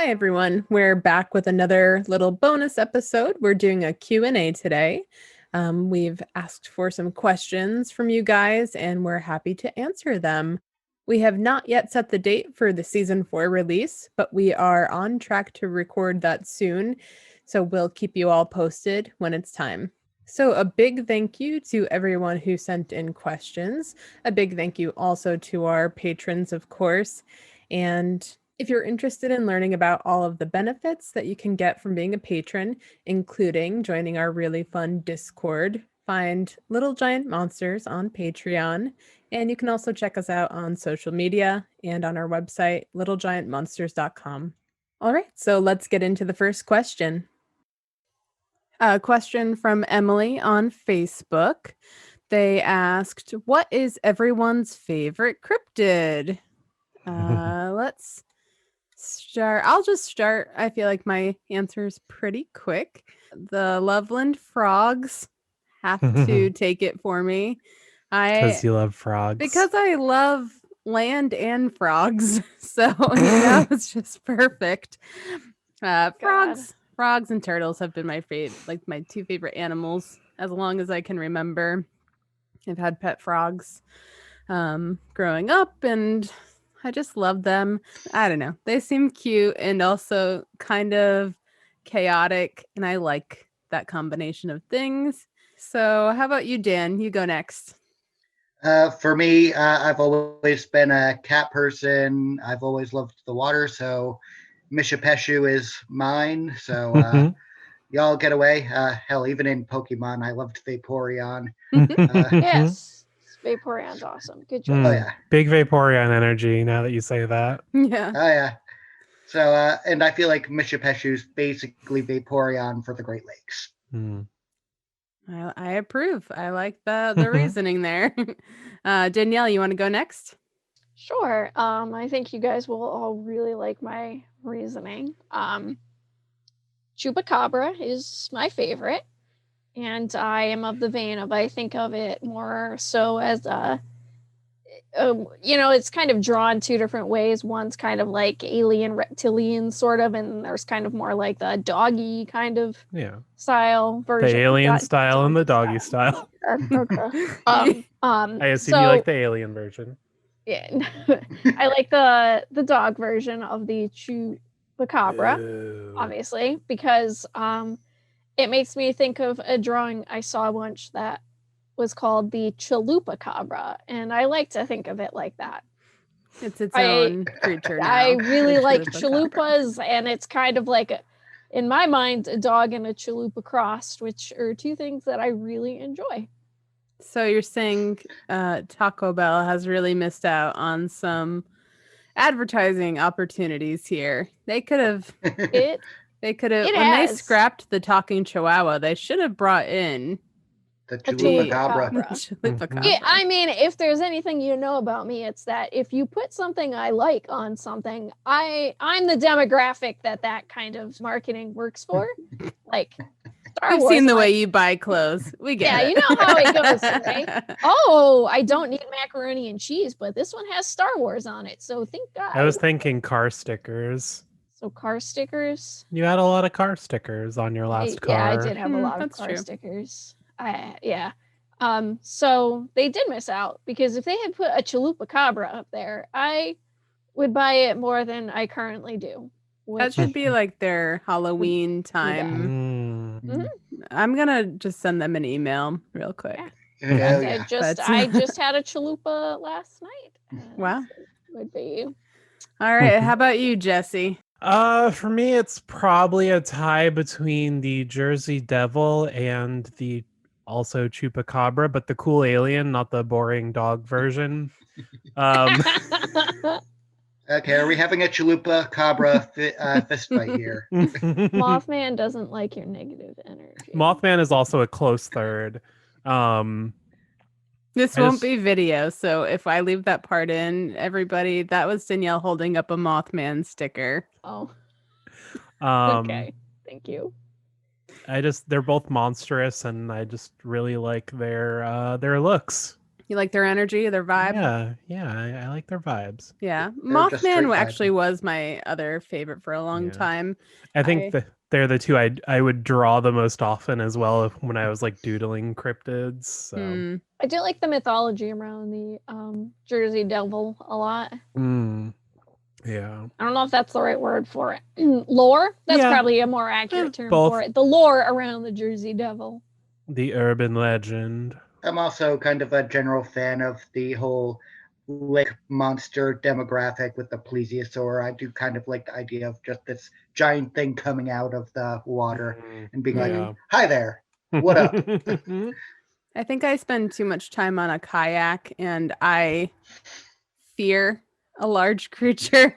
Hi, everyone. We're back with another little bonus episode. We're doing a Q&A today. We've asked for some questions from you guys, and we're happy to answer them. We have not yet set the date for the season 4 release, but we are on track to record that soon. So we'll keep you all posted when it's time. So a big thank you to everyone who sent in questions. A big thank you also to our patrons, of course. And if you're interested in learning about all of the benefits that you can get from being a patron, including joining our really fun Discord, find Little Giant Monsters on Patreon. And you can also check us out on social media and on our website, littlegiantmonsters.com. All right, so let's get into the first question. A question from Emily on Facebook. They asked, what is everyone's favorite cryptid? Let's start. I'll just start. I feel like my answer is pretty quick. The Loveland frogs have to take it for me. Because you love frogs. Because I love land and frogs. So it's just perfect. Frogs and turtles have been my favorite, like my two favorite animals as long as I can remember. I've had pet frogs growing up, and I just love them. I don't know. They seem cute and also kind of chaotic, and I like that combination of things. So how about you, Dan? You go next. For me, I've always been a cat person. I've always loved the water, so Mishapeshu is mine. So y'all get away. Hell, even in Pokemon, I loved Vaporeon. Yes. Vaporeon's awesome. Good job. Oh, yeah. Big Vaporeon energy now that you say that. Yeah. Oh, yeah. So, and I feel like Mishapeshu's basically Vaporeon for the Great Lakes. I approve. I like the reasoning there. Danielle, you want to go next? Sure. I think you guys will all really like my reasoning. Chupacabra is my favorite. And I am of the vein of, I think of it more so as it's kind of drawn two different ways. One's kind of like alien reptilian sort of, and there's kind of more like the doggy kind of style version. The alien style and the doggy style. Okay. I assume you like the alien version. Yeah. I like the dog version of the Chupacabra, obviously, because it makes me think of a drawing I saw once that was called the Chalupacabra, and I like to think of it like that. It's its own creature now. I really like chalupas, and it's kind of like, in my mind, a dog and a chalupa crossed, which are two things that I really enjoy. So you're saying Taco Bell has really missed out on some advertising opportunities here. They could have... They scrapped the talking chihuahua, they should have brought in the Chupacabra. I mean, if there's anything you know about me, it's that if you put something I like on something, I'm the demographic that kind of marketing works for. Like Star Wars. I've seen the way you buy clothes. We get it. Yeah, you know how it goes, right? Oh, I don't need macaroni and cheese, but this one has Star Wars on it, so thank God. I was thinking car stickers. So car stickers. You had a lot of car stickers on your last car. Yeah, I did have a lot of car stickers. So they did miss out, because if they had put a Chupacabra up there, I would buy it more than I currently do. That should be like their Halloween time. I'm gonna just send them an email real quick. I just had a chalupa last night. Wow. Would be. All right. How about you, Jesse? For me, it's probably a tie between the Jersey Devil and the also Chupacabra, but the cool alien, not the boring dog version. Okay, are we having a Chupacabra fist fight here? Mothman doesn't like your negative energy. Mothman is also a close third. This won't be video, so if I leave that part in, everybody, that was Danielle holding up a Mothman sticker. Oh. Okay, thank you. They're both monstrous, and I just really like their looks. You like their energy, their vibe? I like their vibes. Yeah. They're just straight Mothman actually vibes. was my other favorite for a long Yeah. time. I think they're the two I would draw the most often as well when I was like doodling cryptids. So. I do like the mythology around the Jersey Devil a lot. Yeah. I don't know if that's the right word for it. Lore? That's probably a more accurate term for it. The lore around the Jersey Devil. The urban legend. I'm also kind of a general fan of the whole lake monster demographic with the plesiosaur. I do kind of like the idea of just this giant thing coming out of the water and being like, "Hi there, what up?" I think I spend too much time on a kayak, and I fear a large creature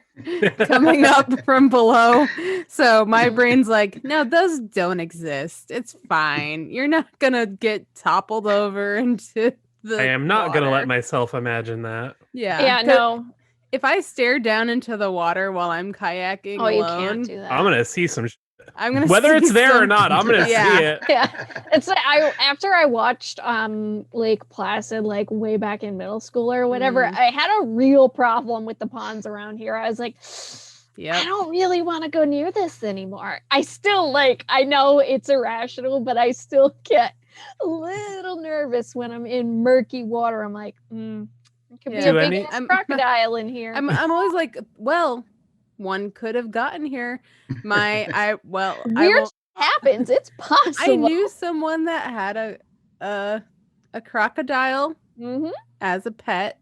coming up from below. So my brain's like, no, those don't exist. It's fine. You're not gonna get toppled over into the I am not water. gonna let myself imagine that. Yeah, no. If I stare down into the water while I'm kayaking alone, you can't do that. I'm gonna see some. I'm gonna whether see it's there or some- not, I'm gonna see it. Yeah, it's like after I watched Lake Placid like way back in middle school or whatever, I had a real problem with the ponds around here. I was like, I don't really want to go near this anymore. I still I know it's irrational, but I still get a little nervous when I'm in murky water. I'm like, it could be a big crocodile in here. I'm always like, well, one could have gotten here. Weird happens. It's possible. I knew someone that had a crocodile as a pet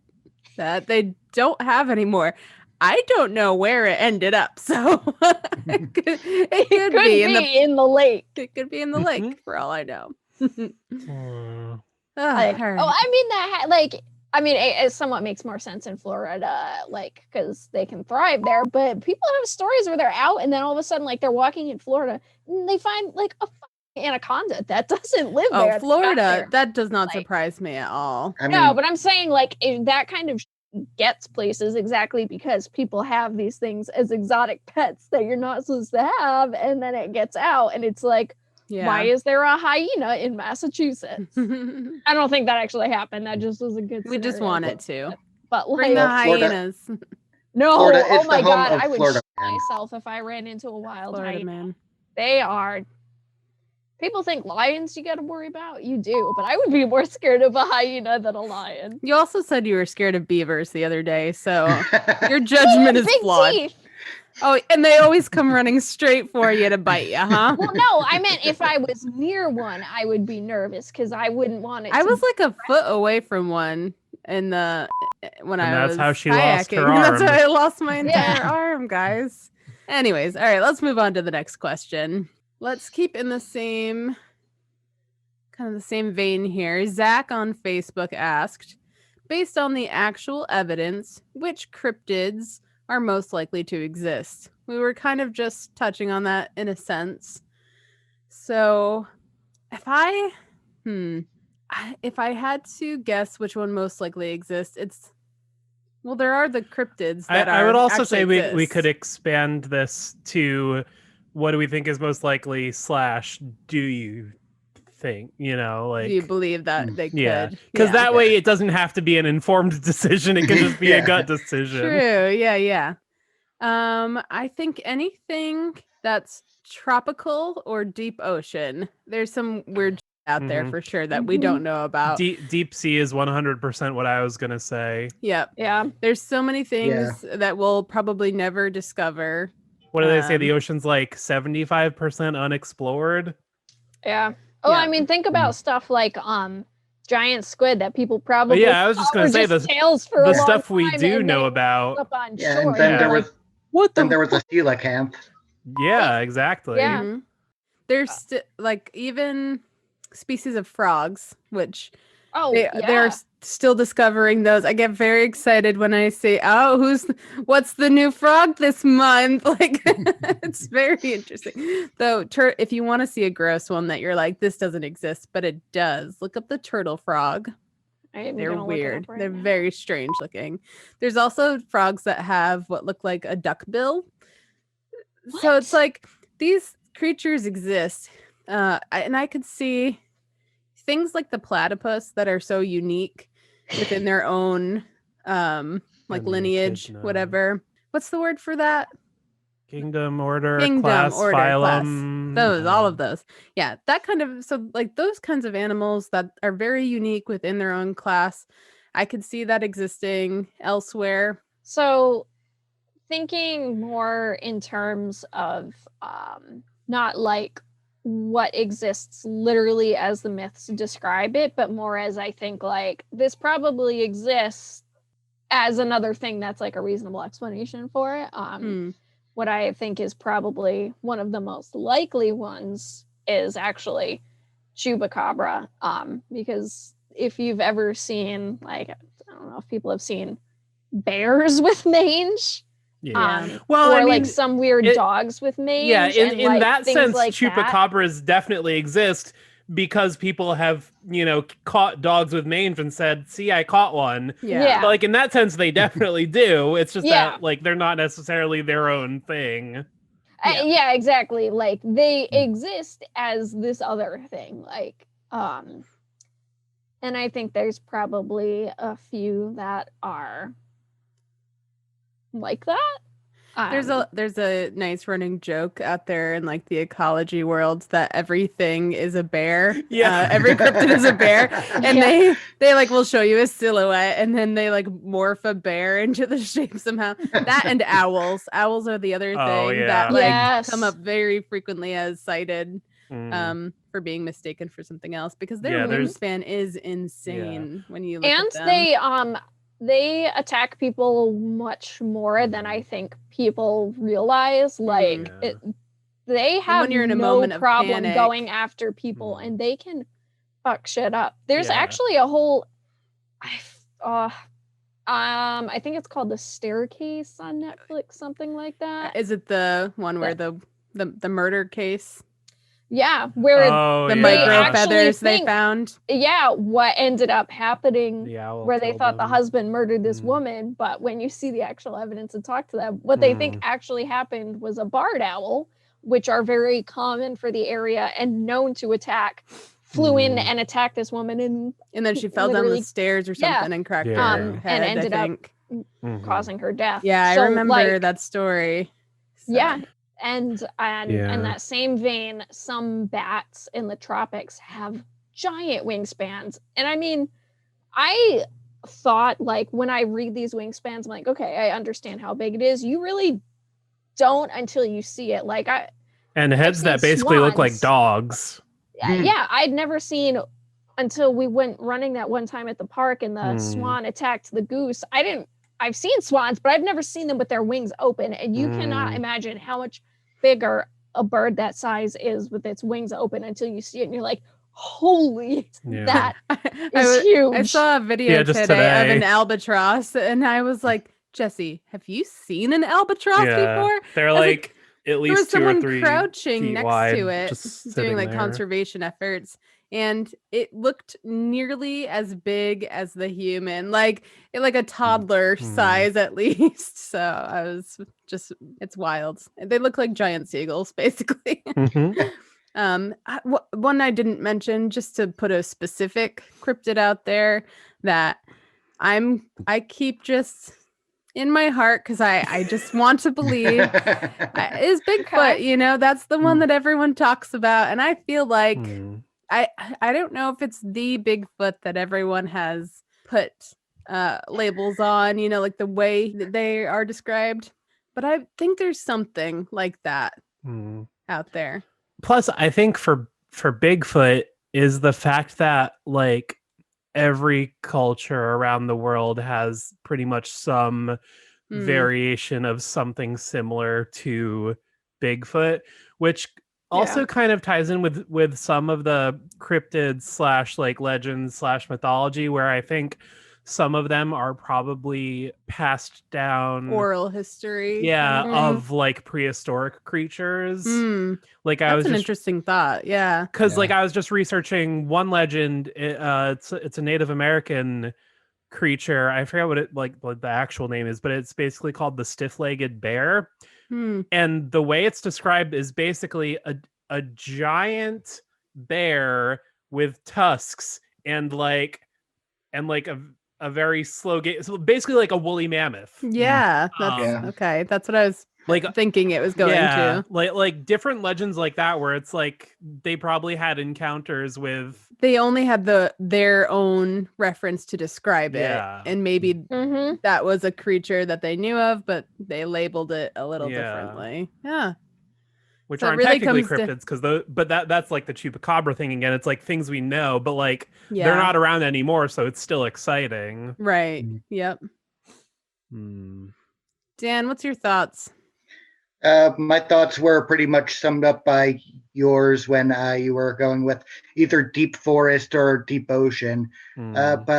that they don't have anymore. I don't know where it ended up, so it could be in the lake. It could be in the lake for all I know. It somewhat makes more sense in Florida, because they can thrive there. But people have stories where they're out and then all of a sudden, they're walking in Florida and they find a anaconda that doesn't live there. Oh, Florida, that does not surprise me at all. No, but I'm saying that kind of gets places exactly because people have these things as exotic pets that you're not supposed to have, and then it gets out and it's like, why is there a hyena in Massachusetts? I don't think that actually happened. That just was a good scenario. We just want it to. But bring the hyenas. No, Florida, oh my God, I would Florida shit myself if I ran into a wild hyena. Man. They are. People think lions you got to worry about. You do, but I would be more scared of a hyena than a lion. You also said you were scared of beavers the other day, so your judgment is flawed. Teeth. Oh, and they always come running straight for you to bite you, huh? Well, no, I meant if I was near one, I would be nervous because I wouldn't want it. I was like a foot away from one when I was that's how she kayaking. lost her arm. That's how I lost my entire arm, guys. Anyways, all right, let's move on to the next question. Let's keep in the same vein here. Zach on Facebook asked, based on the actual evidence, which cryptids are most likely to exist? We were kind of just touching on that in a sense. So if I had to guess which one most likely exists, there are the cryptids that I would also say we exist. could expand this to what do we think is most likely / do you think, do you believe that they could? Yeah, because that way it doesn't have to be an informed decision. It can just be a gut decision. True. Yeah. I think anything that's tropical or deep ocean. There's some weird out there for sure that we don't know about. Deep sea is 100% what I was gonna say. Yep. Yeah. There's so many things that we'll probably never discover. What do they say? The ocean's like 75% unexplored. Yeah. Oh, Yeah. I mean, think about stuff like giant squid that people probably. I was just gonna say the stuff we do know about. And then there was there was a coelacanth. Yeah, exactly. Yeah. Mm-hmm. There's even species of frogs, which they're still discovering those. I get very excited when I say, what's the new frog this month? It's very interesting. Though, if you want to see a gross one that you're like, this doesn't exist, but it does, look up the turtle frog. They're weird. They're very strange looking. There's also frogs that have what look like a duck bill. What? So it's like these creatures exist. And I could see things like the platypus that are so unique within their own like And you lineage, should know. whatever. What's the word for that? Kingdom, order, Kingdom, class, order, phylum. class. Those, all of those. Yeah, that kind of, so like those kinds of animals that are very unique within their own class. I could see that existing elsewhere. So thinking more in terms of not like what exists literally as the myths describe it, but more as I think like this probably exists as another thing that's like a reasonable explanation for it. What I think is probably one of the most likely ones is actually chupacabra, because if you've ever seen, like, I don't know if people have seen bears with mange. Yeah. Well, or I mean, like some weird dogs with mange. Yeah, and, in like, that things sense, like chupacabras definitely exist because people have, caught dogs with mange and said, "See, I caught one." yeah. But, like, in that sense, they definitely do. It's just Yeah. that, like, they're not necessarily their own thing. Yeah, exactly. Like they exist as this other thing. Like, and I think there's probably a few that are like that. There's a nice running joke out there in like the ecology world that everything is a bear. Yeah. Every cryptid is a bear, and Yeah. they like will show you a silhouette, and then they like morph a bear into the shape somehow. That and owls. Owls are the other Oh, thing yeah. that like Yes. come up very frequently as cited Mm. for being mistaken for something else because their Yeah, there's- wingspan is insane when you look And at them. they attack people much more than I think people realize. Like Yeah. they have when you're in a no moment of problem panic. going after people, and they can fuck shit up. There's Yeah. actually a whole, I think it's called The Staircase on Netflix, something like that. Is it the one where the murder case? Yeah, where Oh, The yeah. micro actually feathers they think- found. yeah, what ended up happening The owl where they killed thought the them. husband murdered this Mm. woman, but when you see the actual evidence and talk to them, what they think Mm. actually happened was a barred owl, which are very common for the area and known to attack, flew in Mm. and attacked this woman and And then she fell down the literally- stairs or yeah. something and cracked Yeah. her And head, ended I up think. Mhm. causing her death. Yeah, So, I remember like, that story. So- Yeah. And Yeah. in that same vein, some bats in the tropics have giant wingspans. And I mean, I thought like when I read these wingspans, I'm like, okay, I understand how big it is. You really don't until you see it. Like And heads seen that basically look like swans. dogs. yeah, I'd never seen until we went running that one time at the park and the swan attacked the goose. I've seen swans, but I've never seen them with their wings open. And you cannot imagine how much bigger a bird that size is with its wings open until you see it and you're like, holy, Yeah. that I is huge. I saw a video just today of today. an albatross, and I was like, Jesse, have you seen an albatross before? They're was like at There was least 2 or someone 3 crouching feet next wide, to it, just doing sitting like there. conservation efforts, and it looked nearly as big as the human, like a toddler size at least. So I was just, it's wild. They look like giant seagulls, basically. Mhm. One I didn't mention, just to put a specific cryptid out there that I keep just in my heart because I just want to believe is Bigfoot. Okay. That's the one that everyone talks about, and I feel like Mm. I don't know if it's the Bigfoot that everyone has put labels on, like the way that they are described, but I think there's something like that Mm. out there. Plus, I think for Bigfoot is the fact that like every culture around the world has pretty much some variation of something similar to Bigfoot, which also kind of ties in with some of the cryptids / like legends / mythology, where I think some of them are probably passed down Oral history. of like prehistoric creatures. Like I That's was an just interesting thought. Yeah. because like I was just researching one legend. It's a Native American creature. I forget what the actual name is, but it's basically called the stiff-legged bear. And the way it's described is basically a giant bear with tusks and like a a very slow gait. So basically like a woolly mammoth. Yeah, that's Yeah. okay. That's what I was Like thinking it was going yeah, to. like different legends like that where it's like they probably had encounters with They only had their own reference to describe Yeah. it, and maybe Mm-hmm. that was a creature that they knew of, but they labeled it a little Yeah. differently. Yeah. which So it aren't really technically comes to- cryptids because but that's like the chupacabra thing again. It's like things we know, but like Yeah. they're not around anymore, so it's still exciting. Right. Mm. Yep. Hmm. Dan, what's your thoughts? My thoughts were pretty much summed up by yours when you were going with either deep forest or deep ocean. Hmm. But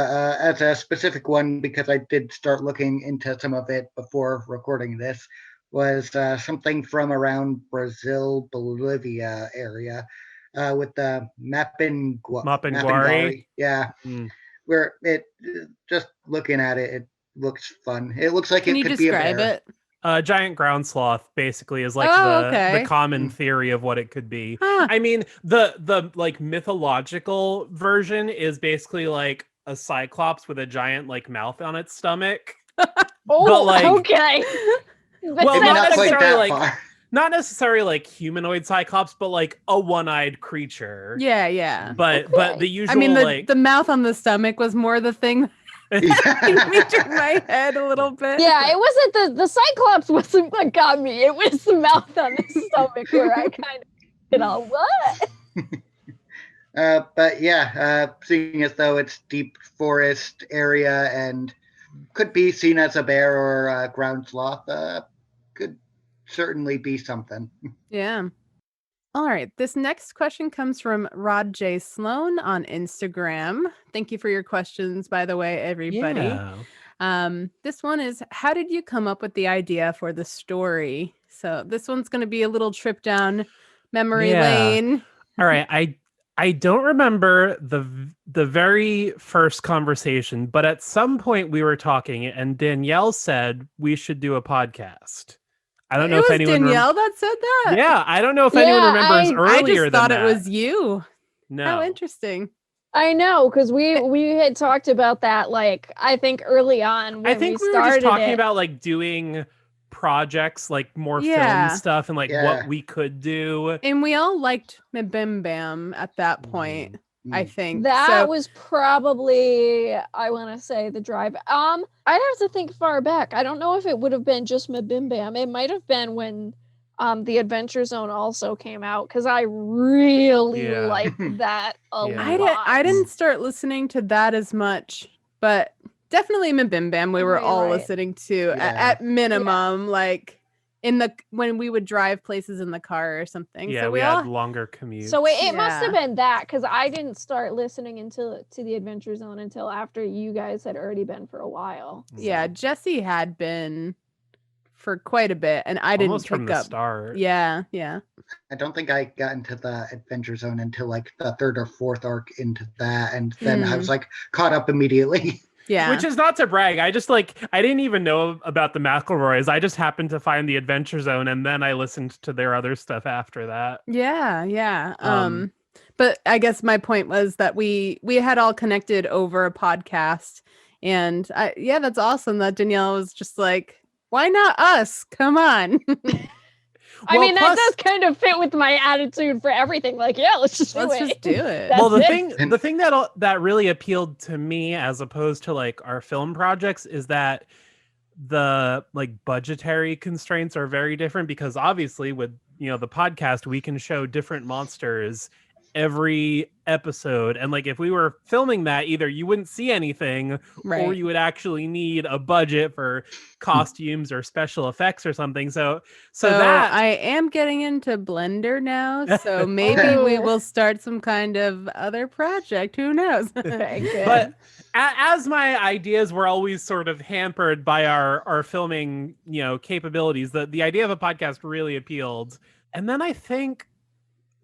as a specific one, because I did start looking into some of it before recording this, was something from around Brazil, Bolivia area with the Mapinguari. Yeah, Hmm. where it just looking at it, it looks fun. It looks like Can it you could be a describe bear. it? Giant ground sloth basically is like Oh, the okay. common theory of what it could be. Huh. I mean, the like mythological version is basically like a cyclops with a giant like mouth on its stomach. Oh, like- okay. Well, Maybe not not quite necessarily that like far. not necessarily like humanoid cyclops, but like a one-eyed creature. Yeah, yeah. But Okay. the usual I mean, like the mouth on the stomach was more the thing that made in my head a little bit. Yeah, it wasn't the Cyclops wasn't what got me. It was the mouth on the stomach where I kind of, what? But yeah, seeing as though it's deep forest area and could be seen as a bear or a ground sloth, could certainly be something. Yeah. All right. This next question comes from Rod J. Sloan on Instagram. Thank you for your questions, by the way, everybody. Yeah. This one is, how did you come up with the idea for the story? So this one's going to be a little trip down memory Yeah. lane. All right, I don't remember the very first conversation, but at some point we were talking and Danielle said we should do a podcast. I don't know It if was anyone Danielle that said that. Yeah, I don't know if anyone Yeah, remembers I earlier just thought than it that. was you. No. How interesting. I know, because we had talked about that, like, I think early on when I think we were started just talking it. about like doing projects, like more Yeah. film stuff and like Yeah. what we could do. And we all liked Bim Bam at that point, I think. That So- was probably, I want to say, the drive. I'd have to think far back. I don't know if it would have been just Mabim Bam. It might have been when the Adventure Zone also came out, because I really Yeah. liked that a Yeah. lot. I didn't start listening to that as much, but definitely Bim Bam we were Right, all right. listening to Yeah. at minimum, like when we would drive places in the car or something. Yeah, So we all had longer commutes. So it must have Yeah. been that, because I didn't start listening to the Adventure Zone until after you guys had already been for a while. yeah, Jesse had been for quite a bit, and I didn't almost pick from the up. start. Yeah, yeah. I don't think I got into the Adventure Zone until like the third or fourth arc into that, and then I was like caught up immediately. Yeah. Which is not to brag. I just like I didn't even know about the McElroys. I just happened to find the Adventure Zone, and then I listened to their other stuff after that. Yeah, yeah. Um, But I guess my point was that we had all connected over a podcast, and yeah, that's awesome that Danielle was just like, why not us? Come on. I Well, mean, plus- that does kind of fit with my attitude for everything. Like, yeah, let's just do Let's it. just do it. That's Well, the it. thing that really appealed to me as opposed to like our film projects is that the like budgetary constraints are very different, because obviously with the podcast we can show different monsters every episode, and like if we were filming that, either you wouldn't see anything or Right. you would actually need a budget for costumes or special effects or something. So that I am getting into Blender now, so maybe we Oh. will start some kind of other project. Who knows? Okay, good. but as my ideas were always sort of hampered by our filming capabilities, the idea of a podcast really appealed. And then I think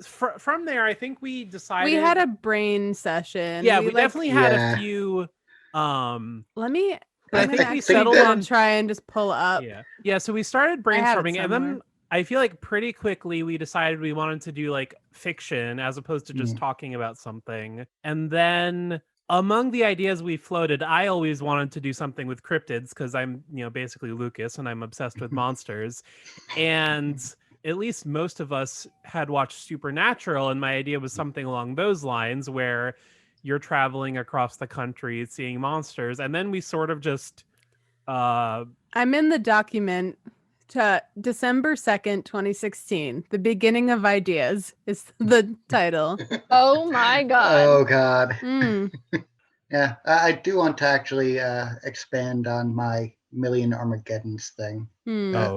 from there, I think we decided we had a brain session. we like, definitely had Yeah. a few Let me. But I I'm think gonna we actually settled go on- try and just pull up. yeah, so we started I have it brainstorming, and then somewhere. I feel like pretty quickly we decided we wanted to do like fiction as opposed to just Mm. talking about something. And then among the ideas we floated, I always wanted to do something with cryptids because I'm, basically Lucas and I'm obsessed with monsters. And at least most of us had watched Supernatural, and my idea was something along those lines where you're traveling across the country seeing monsters, and then we sort of just I'm in the document to December 2nd, 2016. The Beginning of Ideas is the title. Oh my god. Oh God. Mm. Yeah, I do want to actually expand on my Million Armageddons thing. Hmm. That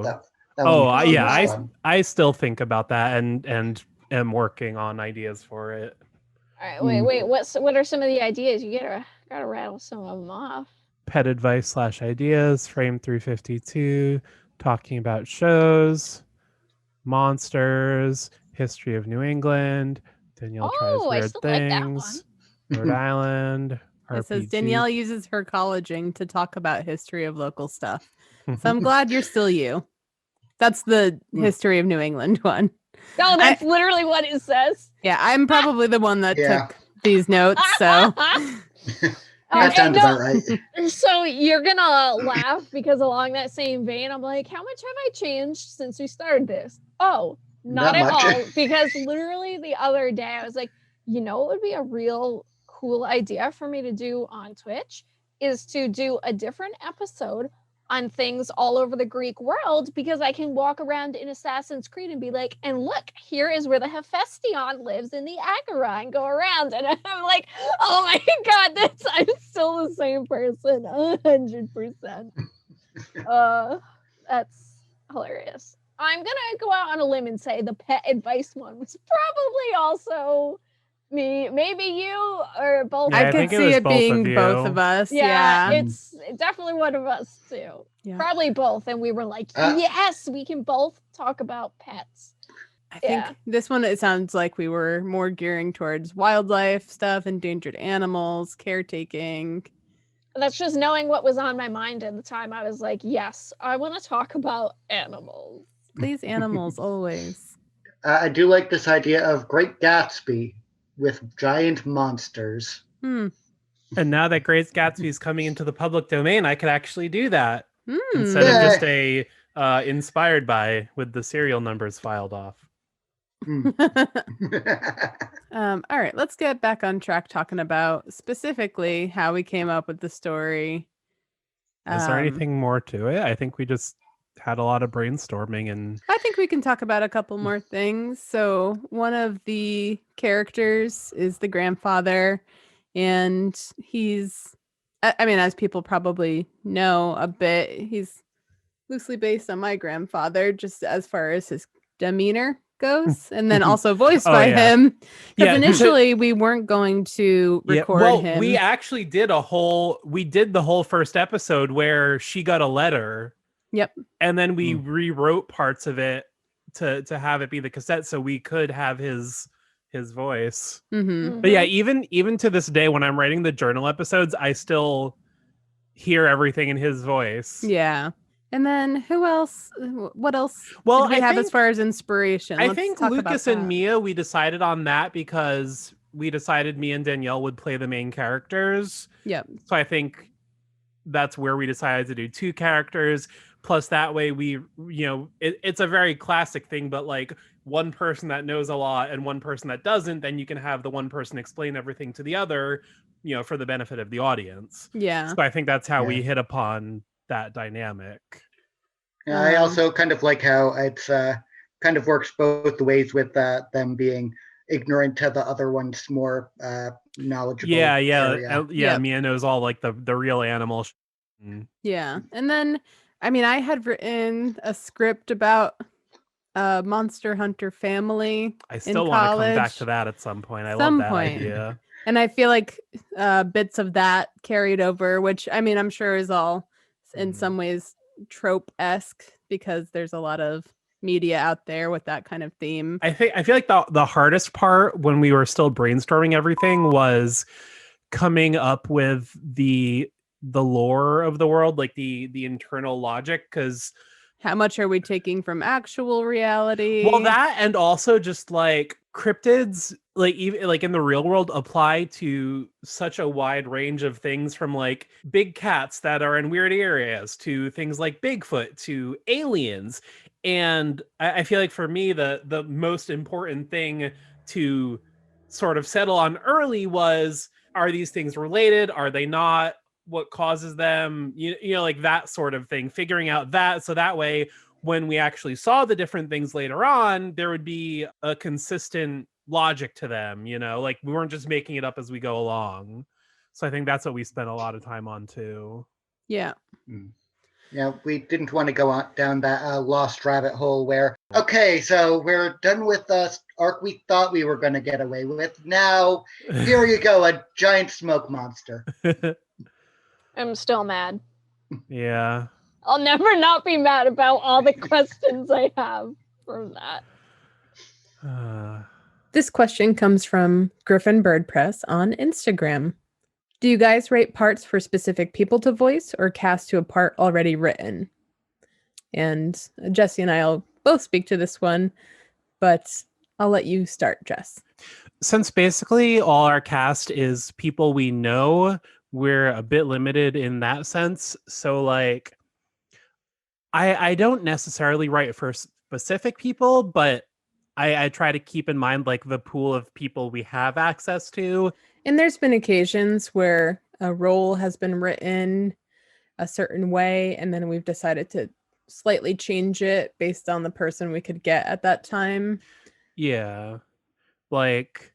one be yeah, fun. I still think about that and am working on ideas for it. All right, wait. What are some of the ideas? You gotta rattle some of them off. Pet advice / ideas, frame 352, talking about shows, monsters, history of New England, Danielle tries Oh, I weird still like that things, Rhode Island, It says RPG. Danielle uses her colleging to talk about history of local stuff. So I'm glad you're still you. That's the history of New England one. No, that's literally what it says. Yeah, I'm probably the one that Yeah. took these notes. So That sounds about right. So you're gonna laugh because along that same vein, I'm like, how much have I changed since we started this? Oh, not at much. all. Because literally the other day I was like, what would be a real cool idea for me to do on Twitch is to do a different episode on things all over the Greek world, because I can walk around in Assassin's Creed and be like, and look, here is where the Hephaestion lives in the Agora, and go around. And I'm like, oh my God, I'm still the same person, 100%. That's hilarious. I'm gonna go out on a limb and say the pet advice one was probably also me, maybe you, or both. Yeah, I I could think it see was it both being of both you. of us. Yeah, Yeah. it's definitely one of us too. Yeah. Probably both. And we were like, yes, we can both talk about pets. I think this one, it sounds like we were more gearing towards wildlife stuff, endangered animals, caretaking. That's just knowing what was on my mind at the time. I was like, yes, I want to talk about animals. Please, animals, always. I do like this idea of Great Gatsby with giant monsters. Hmm. And now that Great Gatsby is coming into the public domain, I could actually do that Hmm. instead of just a inspired by with the serial numbers filed off. All right, let's get back on track talking about specifically how we came up with the story. Is there anything more to it? I think we just had a lot of brainstorming, and I think we can talk about a couple more things. So one of the characters is the grandfather, and he's, I mean, as people probably know a bit, he's loosely based on my grandfather, just as far as his demeanor goes, and then also voiced by him. Because initially we weren't going to record him. We actually did the whole first episode where she got a letter. Yep. And then we rewrote parts of it to have it be the cassette so we could have his voice. Mm-hmm. But yeah, even to this day when I'm writing the journal episodes, I still hear everything in his voice. Yeah. And then who else? What else did we have as far as inspiration? I think Lucas and Mia, we decided on that because we decided me and Danielle would play the main characters. Yep. So I think that's where we decided to do 2 characters. Plus that way we, it's a very classic thing, but like one person that knows a lot and one person that doesn't, then you can have the one person explain everything to the other, for the benefit of the audience. Yeah. So I think that's how we hit upon that dynamic. Yeah, I also kind of like how it's kind of works both ways with them being ignorant to the other one's more knowledgeable. Yeah. Mia knows all like the real animal. Yeah. And then, I mean, I had written a script about Monster Hunter family. I still want to come back to that at some point. I love that idea. And I feel like bits of that carried over, which I mean, I'm sure is all in some ways trope-esque because there's a lot of media out there with that kind of theme. I feel like the hardest part when we were still brainstorming everything was coming up with the lore of the world, like the internal logic, because how much are we taking from actual reality? Well, that, and also just like cryptids, like even like in the real world, apply to such a wide range of things, from like big cats that are in weird areas to things like Bigfoot to aliens. And I feel like for me, the most important thing to sort of settle on early was, are these things related? Are they not? What causes them? You know, like that sort of thing, figuring out that, so that way when we actually saw the different things later on, there would be a consistent logic to them, you know, like we weren't just making it up as we go along. So I think that's what we spent a lot of time on too. Yeah. Yeah, we didn't want to go on, down that lost rabbit hole where, okay, so we're done with the arc we thought we were going to get away with. Now, here you go, a giant smoke monster. I'm still mad. Yeah. I'll never not be mad about all the questions I have from that. This question comes from Griffin Bird Press on Instagram. Do you guys rate parts for specific people to voice or cast to a part already written? And Jesse and I will both speak to this one, but I'll let you start, Jess. Since basically all our cast is people we know, we're a bit limited in that sense. So like, I don't necessarily write for specific people, but I try to keep in mind like the pool of people we have access to. And there's been occasions where a role has been written a certain way, and then we've decided to slightly change it based on the person we could get at that time. Yeah. Like,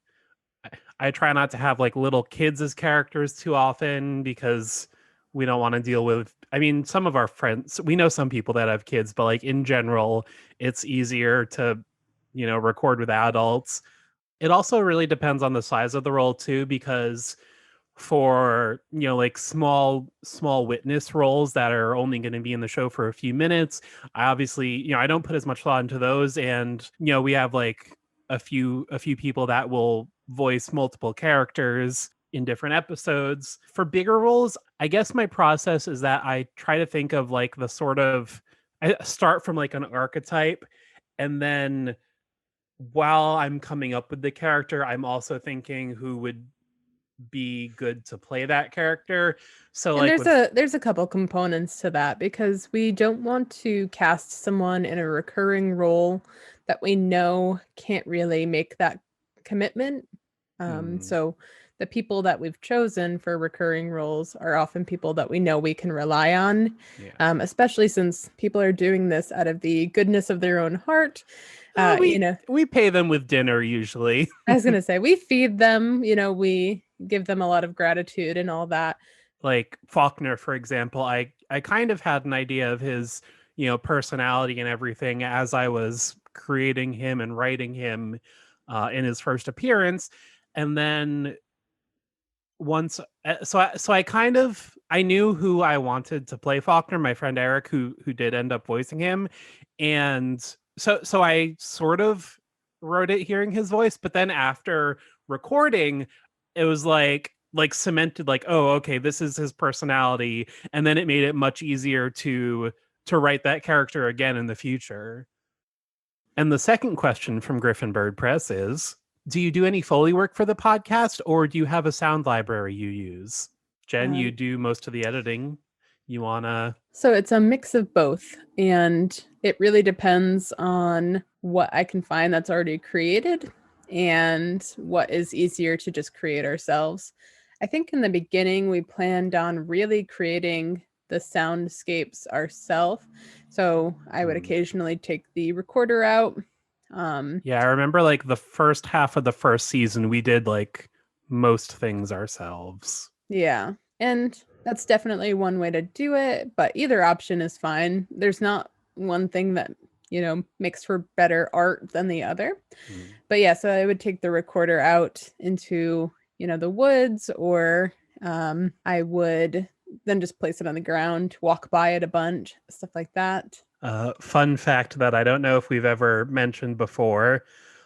I try not to have like little kids as characters too often, because we don't want to deal with, I mean, some of our friends, we know some people that have kids, but like in general, it's easier to, you know, record with adults. It also really depends on the size of the role too, because for, you know, like small witness roles that are only going to be in the show for a few minutes, I obviously, you know, I don't put as much thought into those. And, you know, we have like a few people that will voice multiple characters in different episodes. For bigger roles, I guess my process is that I try to think of like the sort of, I start from like an archetype, and then while I'm coming up with the character, I'm also thinking who would be good to play that character. So And like there's a couple components to that, because we don't want to cast someone in a recurring role that we know can't really make that commitment. So the people that we've chosen for recurring roles are often people that we know we can rely on, especially since people are doing this out of the goodness of their own heart. You know, we pay them with dinner usually. I was gonna say, we feed them, you know, we give them a lot of gratitude and all that. Like Faulkner, for example, I kind of had an idea of his, you know, personality and everything as I was creating him and writing him in his first appearance. And then once so I kind of, I knew who I wanted to play Faulkner, my friend Eric, who did end up voicing him. And so I sort of wrote it hearing his voice, but then after recording, it was like cemented, like, oh, okay, this is his personality. And then it made it much easier to write that character again in the future. And the second question from Griffin Bird Press is, do you do any Foley work for the podcast, or do you have a sound library you use? Jen, you do most of the editing. You wanna? So it's a mix of both, and it really depends on what I can find that's already created and what is easier to just create ourselves. I think in the beginning we planned on really creating the soundscapes ourselves. So I would occasionally take the recorder out. Yeah, I remember like the first half of the first season, we did like most things ourselves. Yeah. And that's definitely one way to do it, but either option is fine. There's not one thing that, you know, makes for better art than the other. But yeah, so I would take the recorder out into, you know, the woods, or I would then just place it on the ground, walk by it a bunch, stuff like that. Fun fact that I don't know if we've ever mentioned before,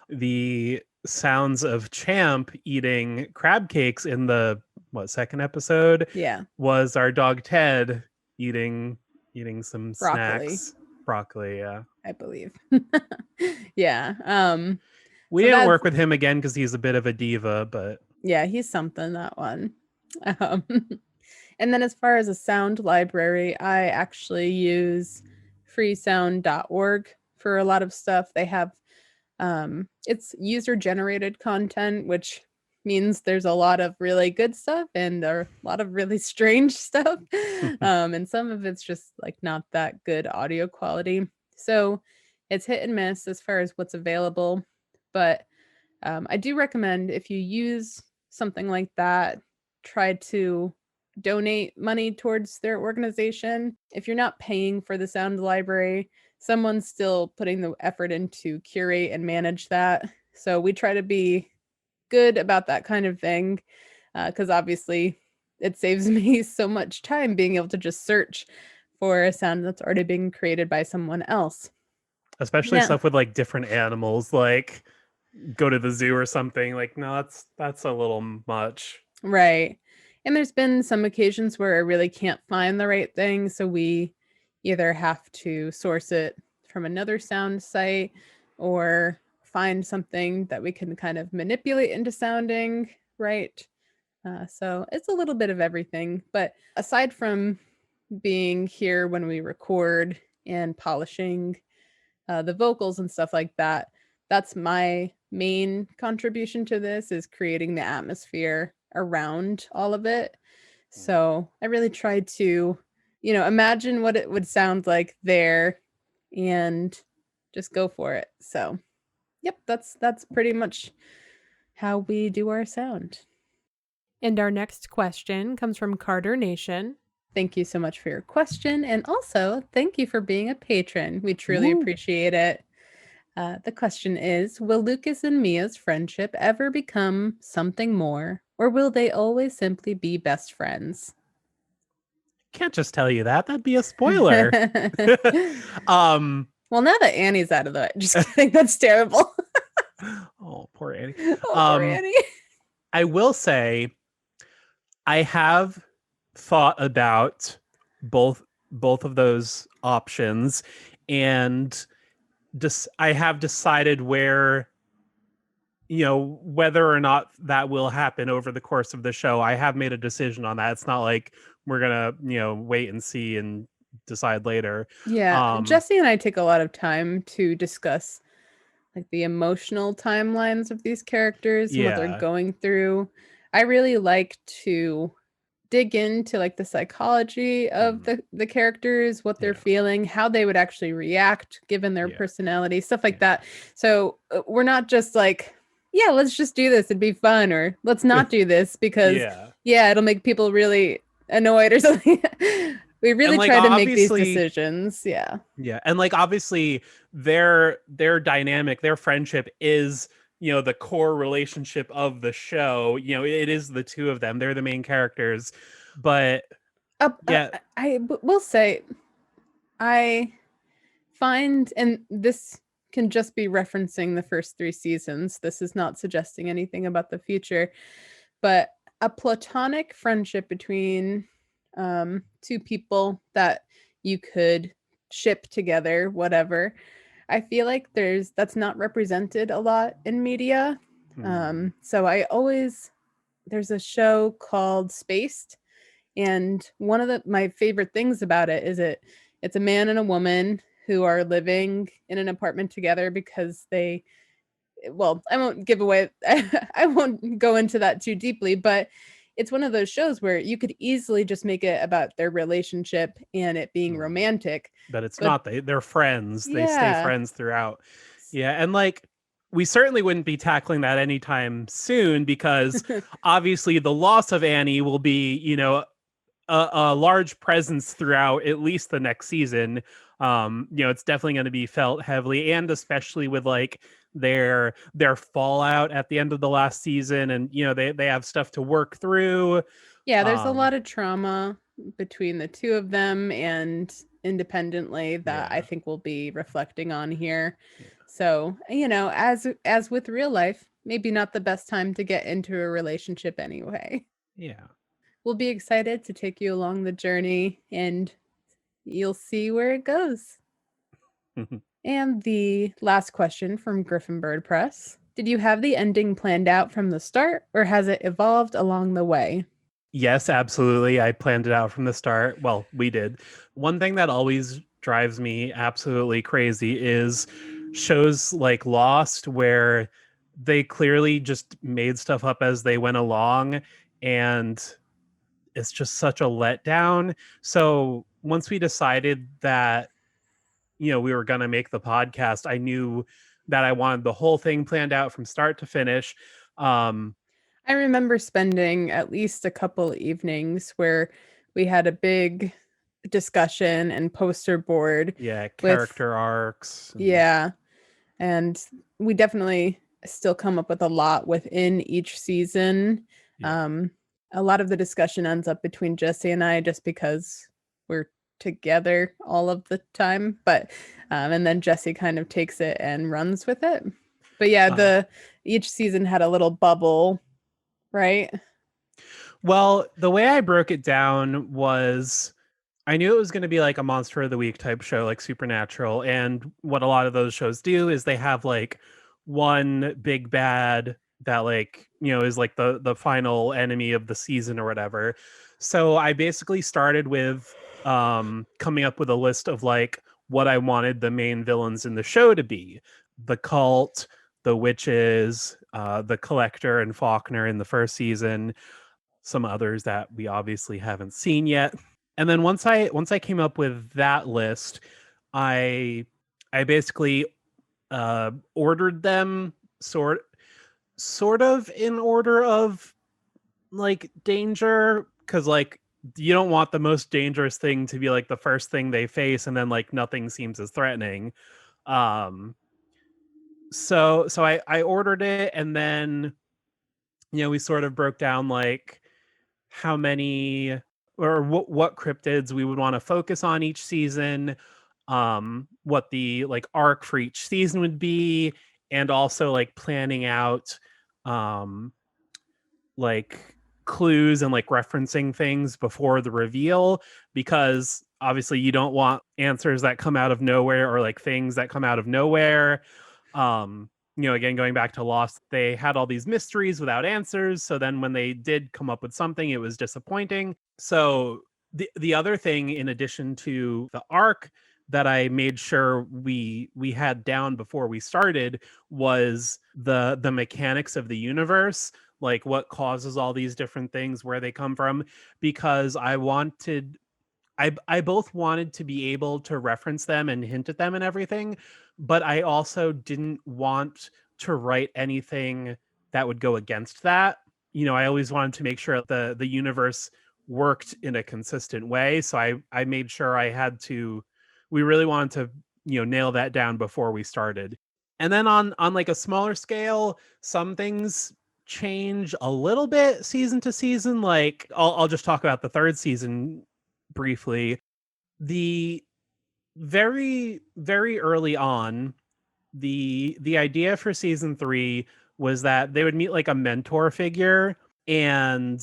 the sounds of Champ eating crab cakes in the second episode was our dog Ted eating some broccoli. snacks. Broccoli, yeah. I believe. Yeah. We So didn't that's- work with him again because he's a bit of a diva, but Yeah, he's something, that one. Um, and then as far as a sound library, I actually use freesound.org for a lot of stuff. They have it's user generated content, which means there's a lot of really good stuff and a lot of really strange stuff. And some of it's just like not that good audio quality. So it's hit and miss as far as what's available. But I do recommend, if you use something like that, try to donate money towards their organization. If you're not paying for the sound library, someone's still putting the effort in to curate and manage that. So we try to be good about that kind of thing, because obviously it saves me so much time being able to just search for a sound that's already being created by someone else. especially Yeah. stuff with like different animals, like go to the zoo or something. Like, no, that's a little much. Right. And there's been some occasions where I really can't find the right thing. So we either have to source it from another sound site or find something that we can kind of manipulate into sounding right. So it's a little bit of everything. But aside from being here when we record and polishing the vocals and stuff like that, that's my main contribution to this, is creating the atmosphere around all of it. So I really tried to, imagine what it would sound like there and just go for it. So yep, that's pretty much how we do our sound. And our next question comes from Carter Nation. Thank you so much for your question. And also, thank you for being a patron. We truly appreciate it. The question is, will Lucas and Mia's friendship ever become something more, or will they always simply be best friends? Can't just tell you that. That'd be a spoiler. Well, now that Annie's out of the way, just kidding. That's terrible. Oh, poor Annie. Poor Annie. I will say, I have thought about both of those options, and I have decided where, whether or not that will happen over the course of the show. I have made a decision on that. It's not like we're gonna, wait and see and decide later. Yeah, Jesse and I take a lot of time to discuss like the emotional timelines of these characters and what they're going through. I really like to dig into like the psychology of the characters, what they're feeling, how they would actually react given their personality, stuff like that. So we're not just like, yeah, let's just do this, it'd be fun, or let's not do this because it'll make people really annoyed or something. We really like, try to make these decisions. Yeah. And like, obviously their dynamic, their friendship is, the core relationship of the show. It is the two of them. They're the main characters. But I will say, I find, and this can just be referencing the first 3 seasons, this is not suggesting anything about the future, but a platonic friendship between 2 people that you could ship together, whatever. I feel like that's not represented a lot in media. So there's a show called Spaced, and one of my favorite things about it is it's a man and a woman who are living in an apartment together because I won't give away, I won't go into that too deeply, but it's one of those shows where you could easily just make it about their relationship and it being romantic. But it's not. They're friends. They stay friends throughout. Yeah. And like, we certainly wouldn't be tackling that anytime soon because obviously the loss of Annie will be, a large presence throughout at least the next season. It's definitely going to be felt heavily, and especially with like their fallout at the end of the last season, and they have stuff to work through. There's a lot of trauma between the two of them and independently that I think we'll be reflecting on here. So as with real life, maybe not the best time to get into a relationship anyway. We'll be excited to take you along the journey and you'll see where it goes. And the last question from Griffin Bird Press. Did you have the ending planned out from the start, or has it evolved along the way? Yes, absolutely. I planned it out from the start. Well, we did. One thing that always drives me absolutely crazy is shows like Lost, where they clearly just made stuff up as they went along, and it's just such a letdown. So once we decided that, we were going to make the podcast, I knew that I wanted the whole thing planned out from start to finish. I remember spending at least a couple evenings where we had a big discussion and poster board. Yeah, with character arcs. Yeah. And we definitely still come up with a lot within each season. Yeah. A lot of the discussion ends up between Jesse and I just because we're together all of the time. But and then Jesse kind of takes it and runs with it. But yeah, each season had a little bubble, right? Well, the way I broke it down was I knew it was going to be like a monster of the week type show, like Supernatural. And what a lot of those shows do is they have like one big bad that like, is like the final enemy of the season or whatever. So I basically started with coming up with a list of like what I wanted the main villains in the show to be: the cult, the witches, the collector and Faulkner in the first season, some others that we obviously haven't seen yet. And then once I came up with that list, I basically ordered them sort of in order of like danger, because like you don't want the most dangerous thing to be like the first thing they face, and then like nothing seems as threatening. So I ordered it, and then we sort of broke down like how many or what cryptids we would want to focus on each season, what the like arc for each season would be, and also like planning out like clues and like referencing things before the reveal, because obviously you don't want answers that come out of nowhere or like things that come out of nowhere. Again, going back to Lost, they had all these mysteries without answers. So then when they did come up with something, it was disappointing. So the other thing, in addition to the arc that I made sure we had down before we started, was the mechanics of the universe, like what causes all these different things, where they come from, because I both wanted to be able to reference them and hint at them and everything, but I also didn't want to write anything that would go against that. I always wanted to make sure the universe worked in a consistent way. So I made sure we really wanted to, nail that down before we started. And then on like a smaller scale, some things change a little bit season to season. Like I'll just talk about the third season briefly. The very, very early on, the idea for season 3 was that they would meet like a mentor figure, and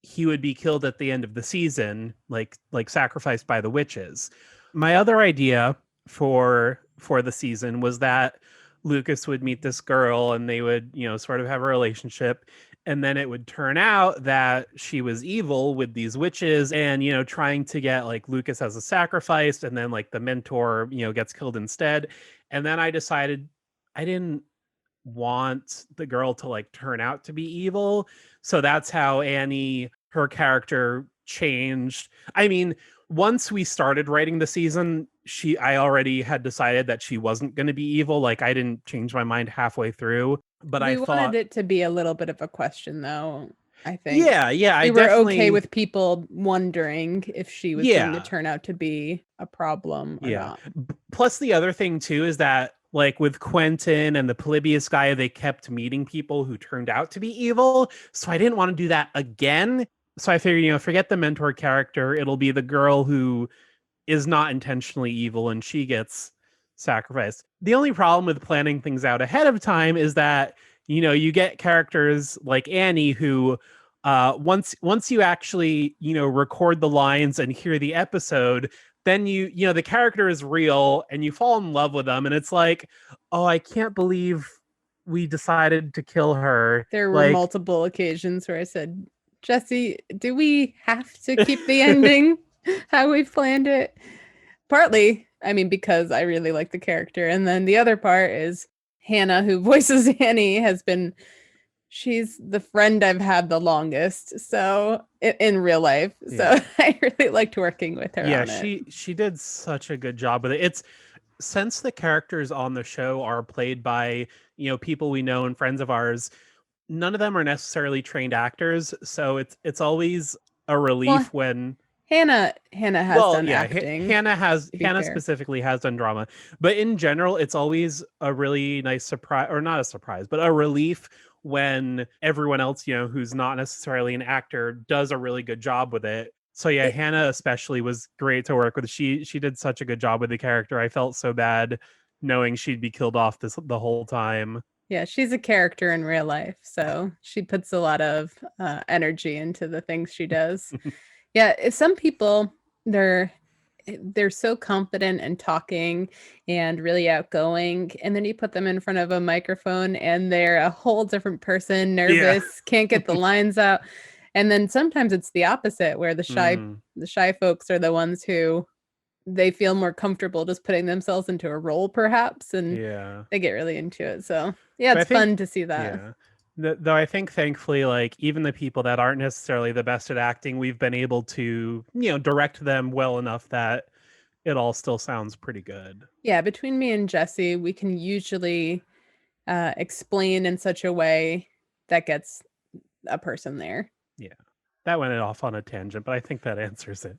he would be killed at the end of the season, like sacrificed by the witches. My other idea for the season was that Lucas would meet this girl and they would, sort of have a relationship. And then it would turn out that she was evil with these witches and, trying to get like Lucas as a sacrifice. And then like the mentor, gets killed instead. And then I decided I didn't want the girl to like turn out to be evil. So that's how Annie, her character, changed. I mean, once we started writing the season, I already had decided that she wasn't going to be evil. Like I didn't change my mind halfway through, but We I wanted thought it to be a little bit of a question, though, I think. Yeah, we were okay with people wondering if she was going to turn out to be a problem or not. Plus, the other thing too is that like with Quentin and the Polybius guy, they kept meeting people who turned out to be evil. So I didn't want to do that again. So I figured, forget the mentor character. It'll be the girl who is not intentionally evil and she gets sacrificed. The only problem with planning things out ahead of time is that, you get characters like Annie who once you actually, record the lines and hear the episode, then the character is real and you fall in love with them. And it's like, oh, I can't believe we decided to kill her. There were Like, multiple occasions where I said, Jesse, do we have to keep the ending how we've planned it? Partly, I mean, because I really like the character. And then the other part is Hannah, who voices Annie, she's the friend I've had the longest. So in real life. Yeah. So I really liked working with her yeah, on it. she did such a good job with it. It's since the characters on the show are played by, people we know and friends of ours, none of them are necessarily trained actors, so it's always a Well, relief when Hannah has done acting. To be Hannah fair. specifically has done drama, but in general it's always a really nice surprise, or not a surprise, but a relief when everyone else, who's not necessarily an actor, does a really good job with it. So yeah, It- Hannah especially was great to work with. She did such a good job with the character. I felt so bad knowing she'd be killed off the whole time. Yeah, she's a character in real life, so she puts a lot of energy into the things she does. Yeah, some people they're so confident and talking and really outgoing, and then you put them in front of a microphone and they're a whole different person, Yeah. nervous, can't get the lines out. And then sometimes it's the opposite, where the Mm, shy folks are the ones who they feel more comfortable just putting themselves into a role, perhaps, and yeah. they get really into it. So yeah, But I it's think, fun to see that. yeah. Though I think thankfully, like, even the people that aren't necessarily the best at acting, we've been able to, direct them well enough that it all still sounds pretty good. Yeah, between me and Jesse, we can usually explain in such a way that gets a person there. Yeah. That went off on a tangent, but I think that answers it.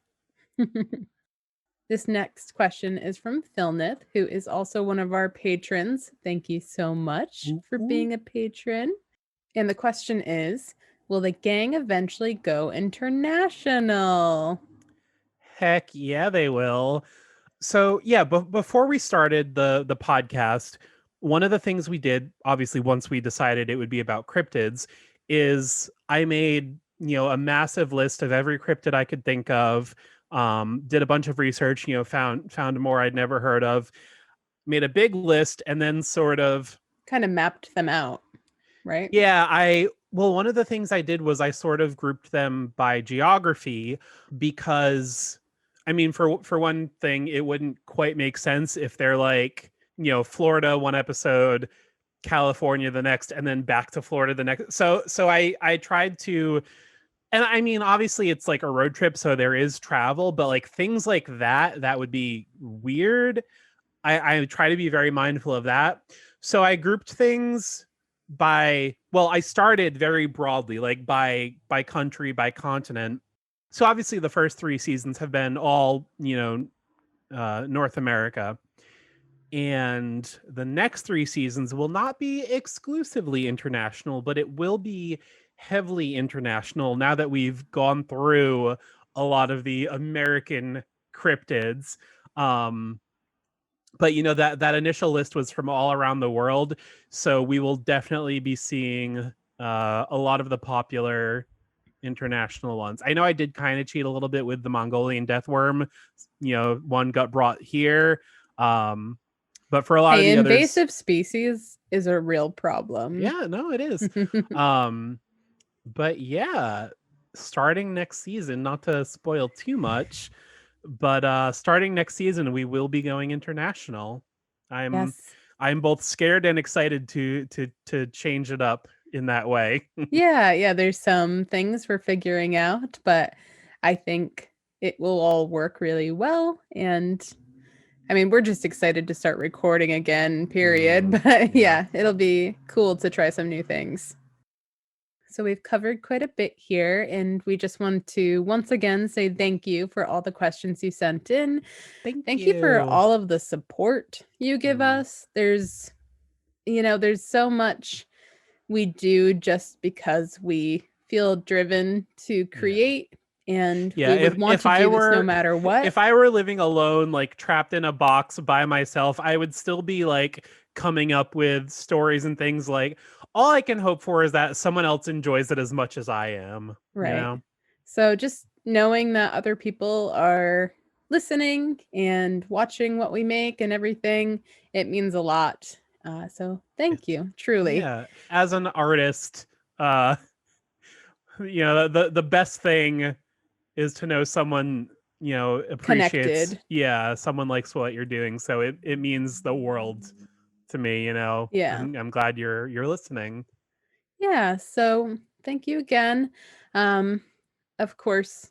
This next question is from Philnith, who is also one of our patrons. Thank you so much for Ooh. being a patron. And the question is, will the gang eventually go international? Heck yeah, they will. So yeah, before we started the podcast, one of the things we did, obviously, once we decided it would be about cryptids, is I made a massive list of every cryptid I could think of. Did a bunch of research, found more I'd never heard of, made a big list, and then sort of Kind of mapped them out, right? yeah, well, one of the things I did was I sort of grouped them by geography because, I mean, for one thing, it wouldn't quite make sense if they're like, Florida one episode, California the next, and then back to Florida the next. So I tried to, and I mean, obviously it's like a road trip, so there is travel, but like things like that would be weird. I try to be very mindful of that. So I grouped things I started very broadly, like by country, by continent. So obviously the first 3 seasons have been all, North America. And the next 3 seasons will not be exclusively international, but it will be heavily international now that we've gone through a lot of the American cryptids. But that initial list was from all around the world, so we will definitely be seeing a lot of the popular international ones. I know I did kind of cheat a little bit with the Mongolian death worm. One got brought here, but for a lot of Hey, the others, invasive species is a real problem. yeah, no, it is. But yeah, starting next season, not to spoil too much, but starting next season we will be going international. I'm Yes. I'm both scared and excited to change it up in that way. Yeah, there's some things we're figuring out, but I think it will all work really well. And I mean, we're just excited to start recording again, period. But Yeah. yeah, it'll be cool to try some new things. So we've covered quite a bit here, and we just want to once again say thank you for all the questions you sent in. Thank you for all of the support you give us. There's so much we do just because we feel driven to create, and Yeah, we would want if to I do this no were matter what. if I were living alone, like trapped in a box by myself, I would still be like coming up with stories and things. Like, all I can hope for is that someone else enjoys it as much as I am. Right. So just knowing that other people are listening and watching what we make and everything, it means a lot. So thank you, truly. Yeah, as an artist, the best thing is to know someone appreciates. Connected. Yeah, someone likes what you're doing, so it means the world to me. Yeah. I'm glad you're listening. Yeah, so thank you again. Of course,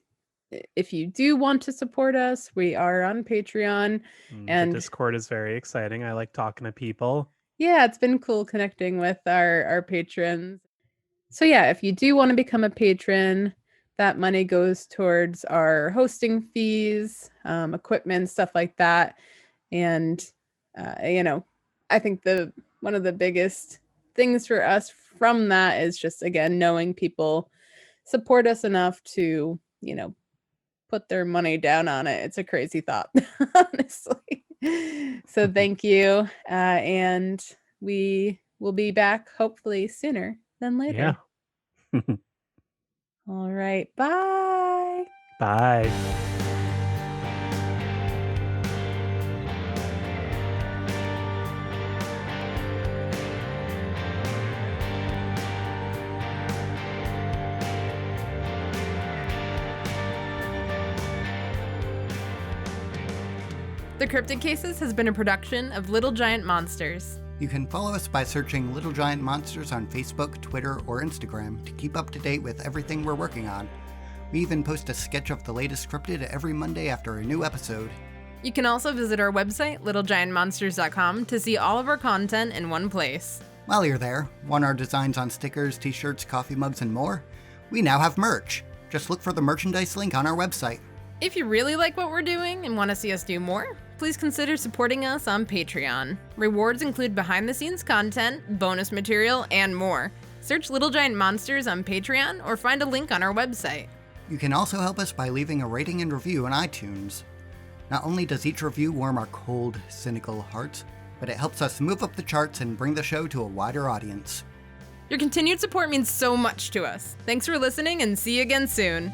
if you do want to support us, we are on Patreon. The And Discord is very exciting. I like talking to people. yeah, it's been cool connecting with our patrons. So yeah, if you do want to become a patron, that money goes towards our hosting fees, equipment, stuff like that. And I think one of the biggest things for us from that is just, again, knowing people support us enough to put their money down on it. It's a crazy thought, honestly. So thank you, and we will be back hopefully sooner than later. Yeah. All right, bye. Bye. The Cryptid Cases has been a production of Little Giant Monsters. You can follow us by searching Little Giant Monsters on Facebook, Twitter, or Instagram to keep up to date with everything we're working on. We even post a sketch of the latest cryptid every Monday after a new episode. You can also visit our website, littlegiantmonsters.com, to see all of our content in one place. While you're there, want our designs on stickers, t-shirts, coffee mugs, and more? We now have merch. Just look for the merchandise link on our website. If you really like what we're doing and want to see us do more, please consider supporting us on Patreon. Rewards include behind-the-scenes content, bonus material, and more. Search Little Giant Monsters on Patreon or find a link on our website. You can also help us by leaving a rating and review on iTunes. Not only does each review warm our cold, cynical hearts, but it helps us move up the charts and bring the show to a wider audience. Your continued support means so much to us. Thanks for listening and see you again soon.